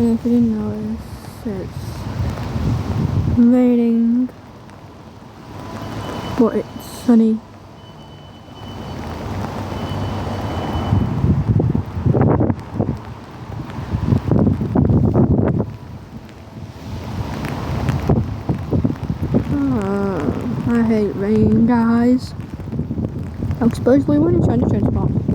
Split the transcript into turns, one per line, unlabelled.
And if you didn't notice, it's raining, but it's sunny. I hate rain, guys. Especially when you're trying to transport.